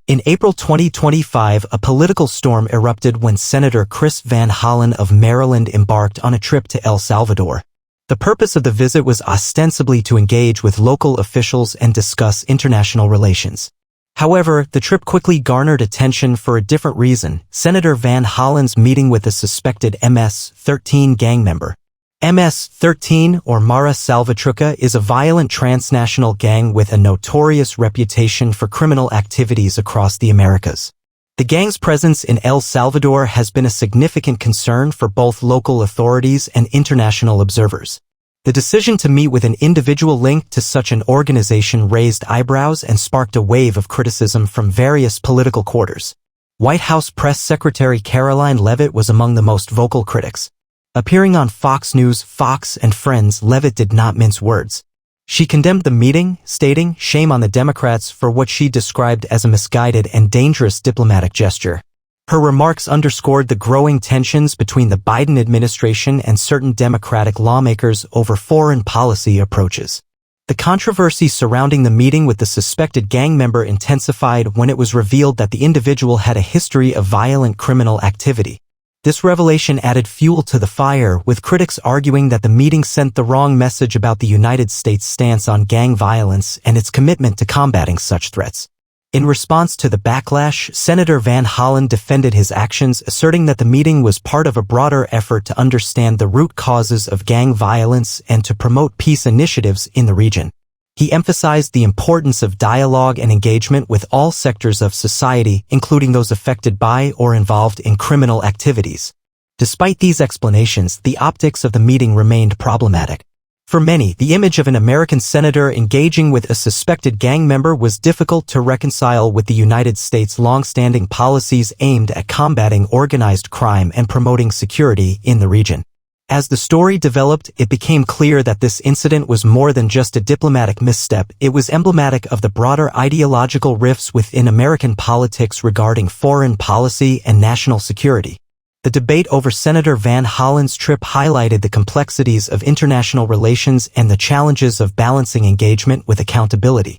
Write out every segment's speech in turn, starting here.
In April 2025, a political storm erupted when Senator Chris Van Hollen of Maryland embarked on a trip to El Salvador. The purpose of the visit was ostensibly to engage with local officials and discuss international relations. However, the trip quickly garnered attention for a different reason: Senator Van Hollen's meeting with a suspected MS-13 gang member. MS-13, or Mara Salvatrucha, is a violent transnational gang with a notorious reputation for criminal activities across the Americas. The gang's presence in El Salvador has been a significant concern for both local authorities and international observers. The decision to meet with an individual linked to such an organization raised eyebrows and sparked a wave of criticism from various political quarters. White House Press Secretary Karoline Leavitt was among the most vocal critics. Appearing on Fox News, Fox and Friends, Leavitt did not mince words. She condemned the meeting, stating, "Shame on the Democrats for what she described as a misguided and dangerous diplomatic gesture." Her remarks underscored the growing tensions between the Biden administration and certain Democratic lawmakers over foreign policy approaches. The controversy surrounding the meeting with the suspected gang member intensified when it was revealed that the individual had a history of violent criminal activity. This revelation added fuel to the fire, with critics arguing that the meeting sent the wrong message about the United States' stance on gang violence and its commitment to combating such threats. In response to the backlash, Senator Van Hollen defended his actions, asserting that the meeting was part of a broader effort to understand the root causes of gang violence and to promote peace initiatives in the region. He emphasized the importance of dialogue and engagement with all sectors of society, including those affected by or involved in criminal activities. Despite these explanations, the optics of the meeting remained problematic. For many, the image of an American senator engaging with a suspected gang member was difficult to reconcile with the United States' long-standing policies aimed at combating organized crime and promoting security in the region. As the story developed, it became clear that this incident was more than just a diplomatic misstep. It was emblematic of the broader ideological rifts within American politics regarding foreign policy and national security. The debate over Senator Van Hollen's trip highlighted the complexities of international relations and the challenges of balancing engagement with accountability.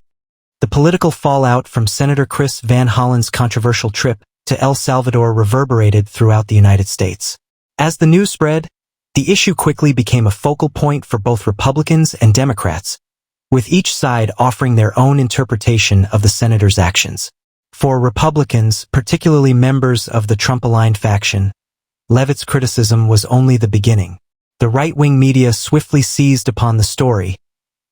The political fallout from Senator Chris Van Hollen's controversial trip to El Salvador reverberated throughout the United States. As the news spread, the issue quickly became a focal point for both Republicans and Democrats, with each side offering their own interpretation of the senator's actions. For Republicans, particularly members of the Trump-aligned faction, Leavitt's criticism was only the beginning. The right-wing media swiftly seized upon the story,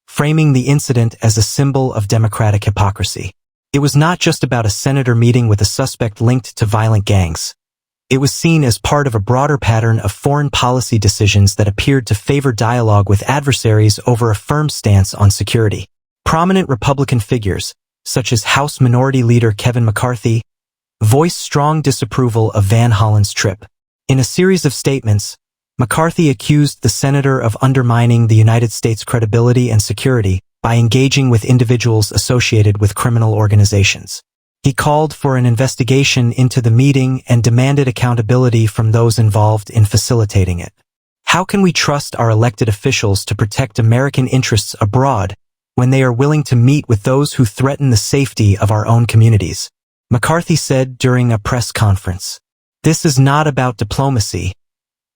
framing the incident as a symbol of Democratic hypocrisy. It was not just about a senator meeting with a suspect linked to violent gangs. It was seen as part of a broader pattern of foreign policy decisions that appeared to favor dialogue with adversaries over a firm stance on security. Prominent Republican figures, such as House Minority Leader Kevin McCarthy, voiced strong disapproval of Van Hollen's trip. In a series of statements, McCarthy accused the senator of undermining the United States' credibility and security by engaging with individuals associated with criminal organizations. He called for an investigation into the meeting and demanded accountability from those involved in facilitating it. How can we trust our elected officials to protect American interests abroad when they are willing to meet with those who threaten the safety of our own communities? McCarthy said during a press conference, "This is not about diplomacy.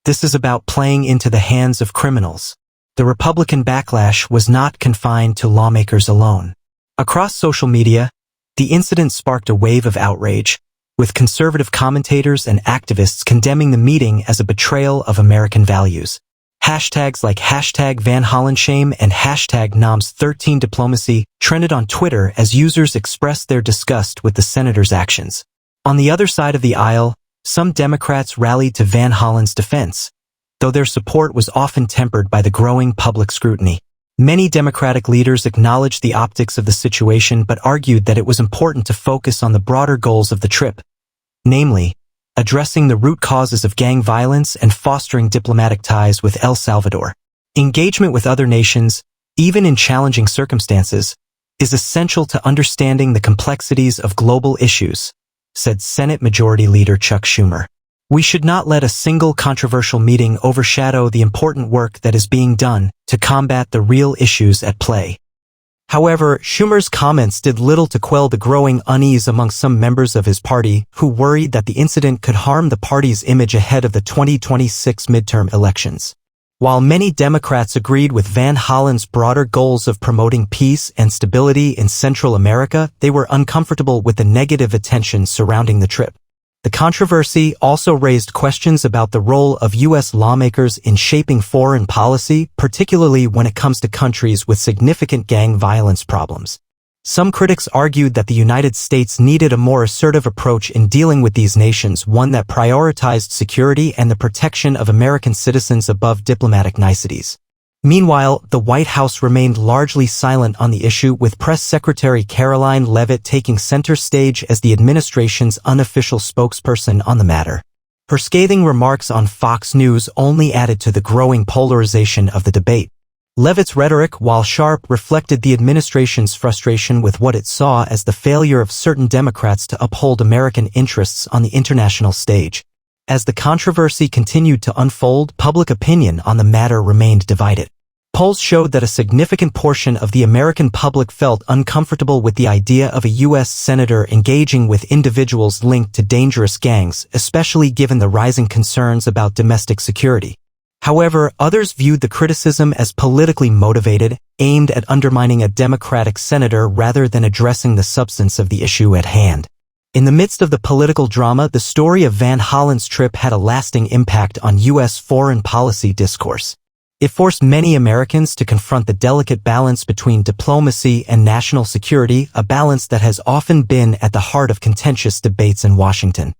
This is about playing into the hands of criminals." The Republican backlash was not confined to lawmakers alone. Across social media, the incident sparked a wave of outrage, with conservative commentators and activists condemning the meeting as a betrayal of American values. Hashtags like #VanHollenShame and #NOMS13 diplomacy trended on Twitter as users expressed their disgust with the senator's actions. On the other side of the aisle, some Democrats rallied to Van Hollen's defense, though their support was often tempered by the growing public scrutiny. Many Democratic leaders acknowledged the optics of the situation but argued that it was important to focus on the broader goals of the trip, namely, addressing the root causes of gang violence and fostering diplomatic ties with El Salvador. Engagement with other nations, even in challenging circumstances, is essential to understanding the complexities of global issues, said Senate Majority Leader Chuck Schumer. We should not let a single controversial meeting overshadow the important work that is being done to combat the real issues at play. However, Schumer's comments did little to quell the growing unease among some members of his party, who worried that the incident could harm the party's image ahead of the 2026 midterm elections. While many Democrats agreed with Van Hollen's broader goals of promoting peace and stability in Central America, they were uncomfortable with the negative attention surrounding the trip. The controversy also raised questions about the role of U.S. lawmakers in shaping foreign policy, particularly when it comes to countries with significant gang violence problems. Some critics argued that the United States needed a more assertive approach in dealing with these nations, one that prioritized security and the protection of American citizens above diplomatic niceties. Meanwhile, the White House remained largely silent on the issue, with Press Secretary Karoline Leavitt taking center stage as the administration's unofficial spokesperson on the matter. Her scathing remarks on Fox News only added to the growing polarization of the debate. Leavitt's rhetoric, while sharp, reflected the administration's frustration with what it saw as the failure of certain Democrats to uphold American interests on the international stage. As the controversy continued to unfold, public opinion on the matter remained divided. Polls showed that a significant portion of the American public felt uncomfortable with the idea of a U.S. senator engaging with individuals linked to dangerous gangs, especially given the rising concerns about domestic security. However, others viewed the criticism as politically motivated, aimed at undermining a Democratic senator rather than addressing the substance of the issue at hand. In the midst of the political drama, the story of Van Hollen's trip had a lasting impact on U.S. foreign policy discourse. It forced many Americans to confront the delicate balance between diplomacy and national security, a balance that has often been at the heart of contentious debates in Washington.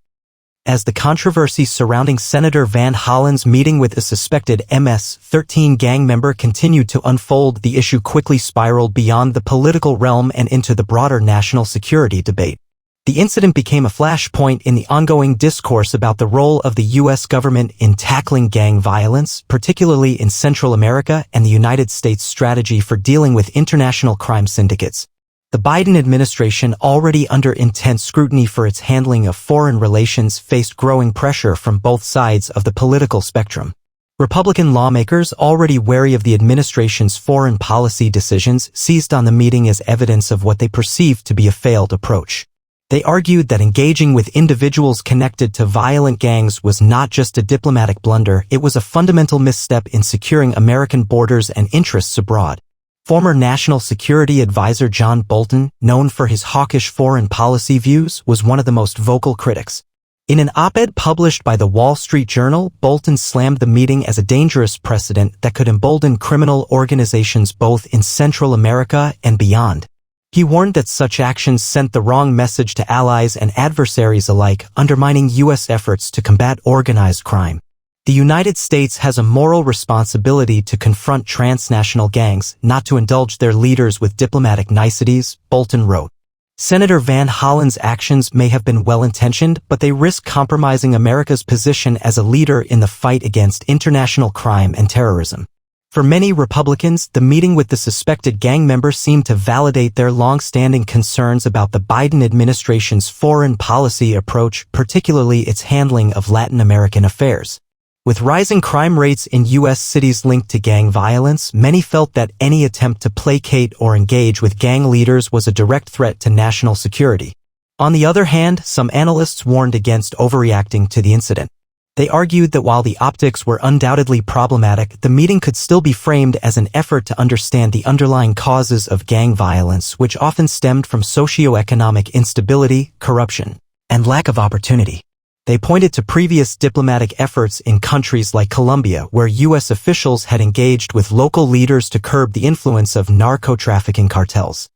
As the controversy surrounding Senator Van Hollen's meeting with a suspected MS-13 gang member continued to unfold, the issue quickly spiraled beyond the political realm and into the broader national security debate. The incident became a flashpoint in the ongoing discourse about the role of the U.S. government in tackling gang violence, particularly in Central America, and the United States' strategy for dealing with international crime syndicates. The Biden administration, already under intense scrutiny for its handling of foreign relations, faced growing pressure from both sides of the political spectrum. Republican lawmakers, already wary of the administration's foreign policy decisions, seized on the meeting as evidence of what they perceived to be a failed approach. They argued that engaging with individuals connected to violent gangs was not just a diplomatic blunder, it was a fundamental misstep in securing American borders and interests abroad. Former National Security Advisor John Bolton, known for his hawkish foreign policy views, was one of the most vocal critics. In an op-ed published by the Wall Street Journal, Bolton slammed the meeting as a dangerous precedent that could embolden criminal organizations both in Central America and beyond. He warned that such actions sent the wrong message to allies and adversaries alike, undermining U.S. efforts to combat organized crime. The United States has a moral responsibility to confront transnational gangs, not to indulge their leaders with diplomatic niceties, Bolton wrote. Senator Van Hollen's actions may have been well-intentioned, but they risk compromising America's position as a leader in the fight against international crime and terrorism. For many Republicans, the meeting with the suspected gang member seemed to validate their long-standing concerns about the Biden administration's foreign policy approach, particularly its handling of Latin American affairs. With rising crime rates in U.S. cities linked to gang violence, many felt that any attempt to placate or engage with gang leaders was a direct threat to national security. On the other hand, some analysts warned against overreacting to the incident. They argued that while the optics were undoubtedly problematic, the meeting could still be framed as an effort to understand the underlying causes of gang violence, which often stemmed from socioeconomic instability, corruption, and lack of opportunity. They pointed to previous diplomatic efforts in countries like Colombia, where U.S. officials had engaged with local leaders to curb the influence of narco-trafficking cartels.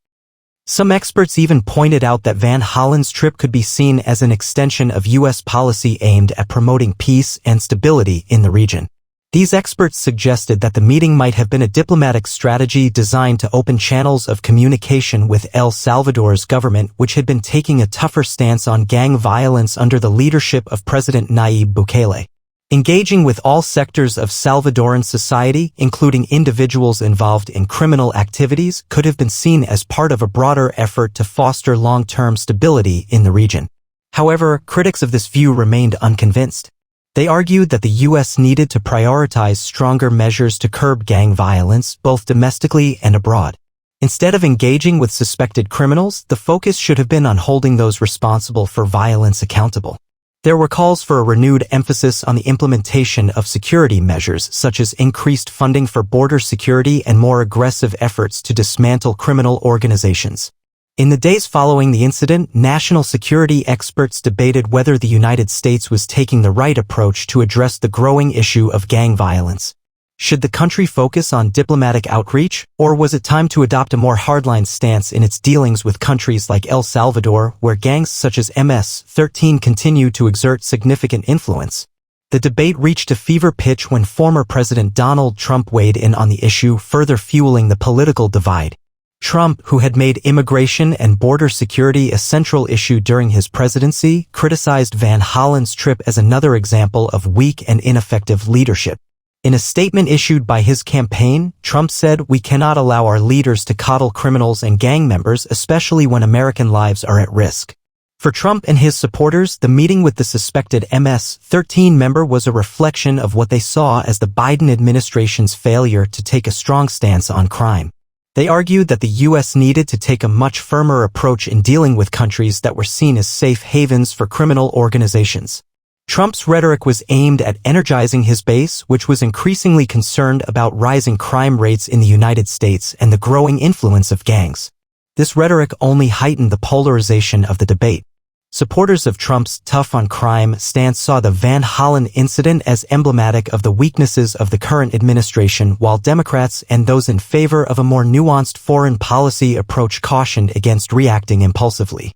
Some experts even pointed out that Van Hollen's trip could be seen as an extension of U.S. policy aimed at promoting peace and stability in the region. These experts suggested that the meeting might have been a diplomatic strategy designed to open channels of communication with El Salvador's government, which had been taking a tougher stance on gang violence under the leadership of President Nayib Bukele. Engaging with all sectors of Salvadoran society, including individuals involved in criminal activities, could have been seen as part of a broader effort to foster long-term stability in the region. However, critics of this view remained unconvinced. They argued that the U.S. needed to prioritize stronger measures to curb gang violence, both domestically and abroad. Instead of engaging with suspected criminals, the focus should have been on holding those responsible for violence accountable. There were calls for a renewed emphasis on the implementation of security measures such as increased funding for border security and more aggressive efforts to dismantle criminal organizations. In the days following the incident, national security experts debated whether the United States was taking the right approach to address the growing issue of gang violence. Should the country focus on diplomatic outreach, or was it time to adopt a more hardline stance in its dealings with countries like El Salvador, where gangs such as MS-13 continue to exert significant influence? The debate reached a fever pitch when former President Donald Trump weighed in on the issue, further fueling the political divide. Trump, who had made immigration and border security a central issue during his presidency, criticized Van Hollen's trip as another example of weak and ineffective leadership. In a statement issued by his campaign, Trump said, "We cannot allow our leaders to coddle criminals and gang members, especially when American lives are at risk." For Trump and his supporters, the meeting with the suspected MS-13 member was a reflection of what they saw as the Biden administration's failure to take a strong stance on crime. They argued that the U.S. needed to take a much firmer approach in dealing with countries that were seen as safe havens for criminal organizations. Trump's rhetoric was aimed at energizing his base, which was increasingly concerned about rising crime rates in the United States and the growing influence of gangs. This rhetoric only heightened the polarization of the debate. Supporters of Trump's tough-on-crime stance saw the Van Hollen incident as emblematic of the weaknesses of the current administration, while Democrats and those in favor of a more nuanced foreign policy approach cautioned against reacting impulsively.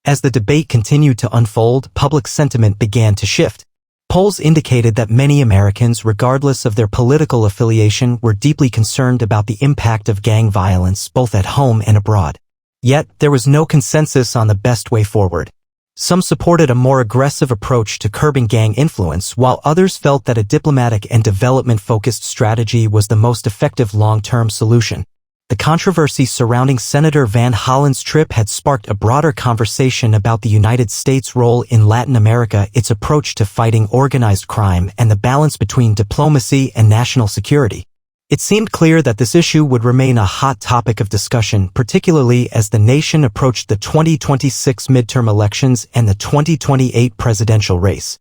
As the debate continued to unfold, public sentiment began to shift. Polls indicated that many Americans, regardless of their political affiliation, were deeply concerned about the impact of gang violence both at home and abroad. Yet, there was no consensus on the best way forward. Some supported a more aggressive approach to curbing gang influence, while others felt that a diplomatic and development-focused strategy was the most effective long-term solution. The controversy surrounding Senator Van Hollen's trip had sparked a broader conversation about the United States' role in Latin America, its approach to fighting organized crime, and the balance between diplomacy and national security. It seemed clear that this issue would remain a hot topic of discussion, particularly as the nation approached the 2026 midterm elections and the 2028 presidential race.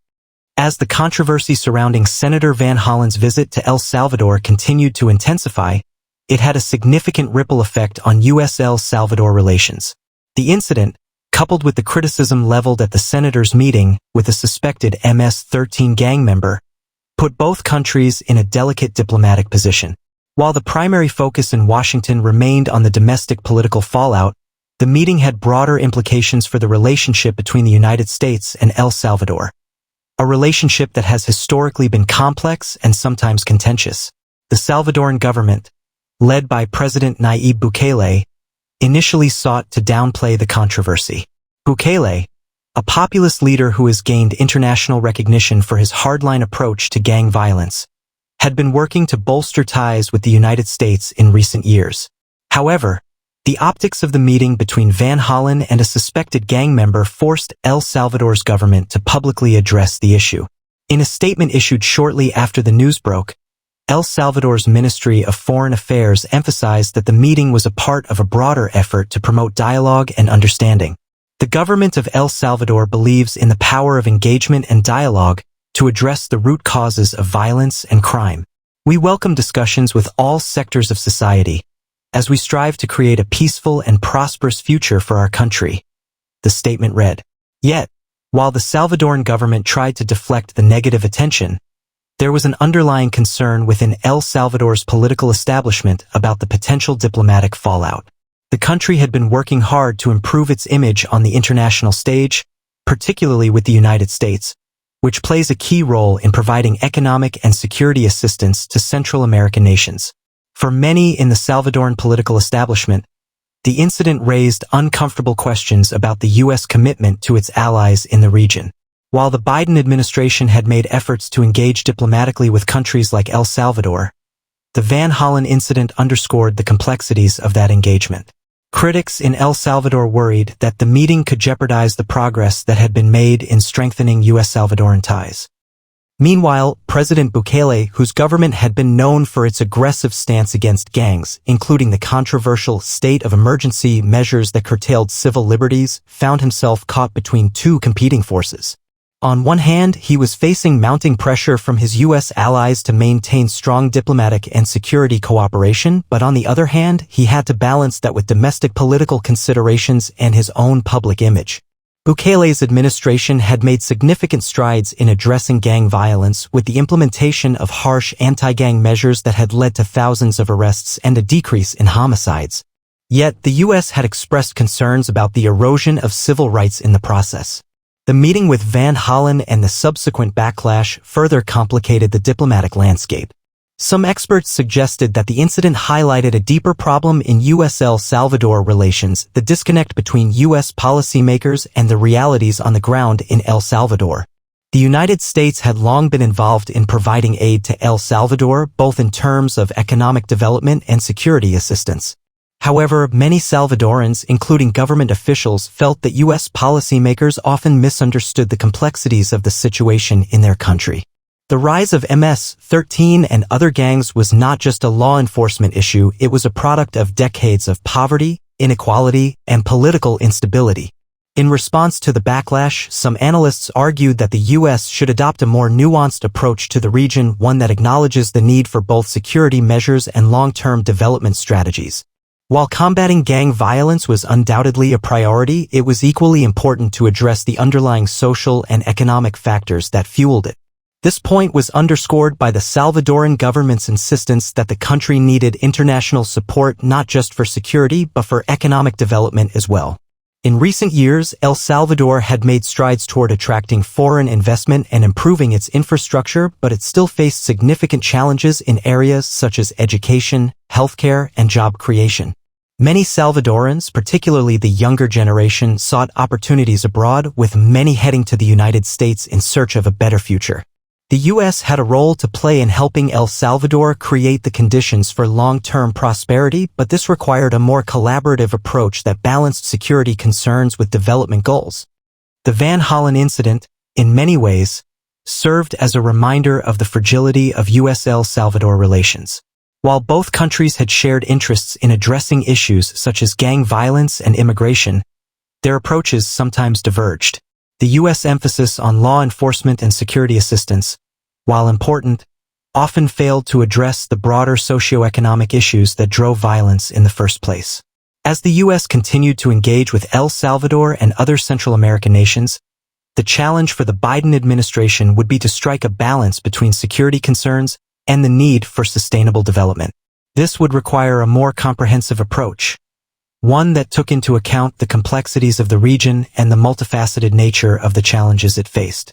As the controversy surrounding Senator Van Hollen's visit to El Salvador continued to intensify, it had a significant ripple effect on U.S. El Salvador relations. The incident, coupled with the criticism leveled at the senator's meeting with a suspected MS-13 gang member, put both countries in a delicate diplomatic position. While the primary focus in Washington remained on the domestic political fallout, the meeting had broader implications for the relationship between the United States and El Salvador. A relationship that has historically been complex and sometimes contentious. The Salvadoran government, led by President Nayib Bukele, initially sought to downplay the controversy. Bukele, a populist leader who has gained international recognition for his hardline approach to gang violence, had been working to bolster ties with the United States in recent years. However, the optics of the meeting between Van Hollen and a suspected gang member forced El Salvador's government to publicly address the issue. In a statement issued shortly after the news broke, El Salvador's Ministry of Foreign Affairs emphasized that the meeting was a part of a broader effort to promote dialogue and understanding. The government of El Salvador believes in the power of engagement and dialogue to address the root causes of violence and crime. We welcome discussions with all sectors of society as we strive to create a peaceful and prosperous future for our country, the statement read. Yet, while the Salvadoran government tried to deflect the negative attention, there was an underlying concern within El Salvador's political establishment about the potential diplomatic fallout. The country had been working hard to improve its image on the international stage, particularly with the United States, which plays a key role in providing economic and security assistance to Central American nations. For many in the Salvadoran political establishment, the incident raised uncomfortable questions about the U.S. commitment to its allies in the region. While the Biden administration had made efforts to engage diplomatically with countries like El Salvador, the Van Hollen incident underscored the complexities of that engagement. Critics in El Salvador worried that the meeting could jeopardize the progress that had been made in strengthening U.S. Salvadoran ties. Meanwhile, President Bukele, whose government had been known for its aggressive stance against gangs, including the controversial state of emergency measures that curtailed civil liberties, found himself caught between two competing forces. On one hand, he was facing mounting pressure from his U.S. allies to maintain strong diplomatic and security cooperation, but on the other hand, he had to balance that with domestic political considerations and his own public image. Bukele's administration had made significant strides in addressing gang violence with the implementation of harsh anti-gang measures that had led to thousands of arrests and a decrease in homicides. Yet, the U.S. had expressed concerns about the erosion of civil rights in the process. The meeting with Van Hollen and the subsequent backlash further complicated the diplomatic landscape. Some experts suggested that the incident highlighted a deeper problem in U.S. El Salvador relations, the disconnect between U.S. policymakers and the realities on the ground in El Salvador. The United States had long been involved in providing aid to El Salvador, both in terms of economic development and security assistance. However, many Salvadorans, including government officials, felt that U.S. policymakers often misunderstood the complexities of the situation in their country. The rise of MS-13 and other gangs was not just a law enforcement issue, it was a product of decades of poverty, inequality, and political instability. In response to the backlash, some analysts argued that the U.S. should adopt a more nuanced approach to the region, one that acknowledges the need for both security measures and long-term development strategies. While combating gang violence was undoubtedly a priority, it was equally important to address the underlying social and economic factors that fueled it. This point was underscored by the Salvadoran government's insistence that the country needed international support not just for security but for economic development as well. In recent years, El Salvador had made strides toward attracting foreign investment and improving its infrastructure, but it still faced significant challenges in areas such as education, healthcare, and job creation. Many Salvadorans, particularly the younger generation, sought opportunities abroad, with many heading to the United States in search of a better future. The U.S. had a role to play in helping El Salvador create the conditions for long-term prosperity, but this required a more collaborative approach that balanced security concerns with development goals. The Van Hollen incident, in many ways, served as a reminder of the fragility of U.S. El Salvador relations. While both countries had shared interests in addressing issues such as gang violence and immigration, their approaches sometimes diverged. The U.S. emphasis on law enforcement and security assistance, while important, often failed to address the broader socioeconomic issues that drove violence in the first place. As the U.S. continued to engage with El Salvador and other Central American nations, the challenge for the Biden administration would be to strike a balance between security concerns and the need for sustainable development. This would require a more comprehensive approach, one that took into account the complexities of the region and the multifaceted nature of the challenges it faced.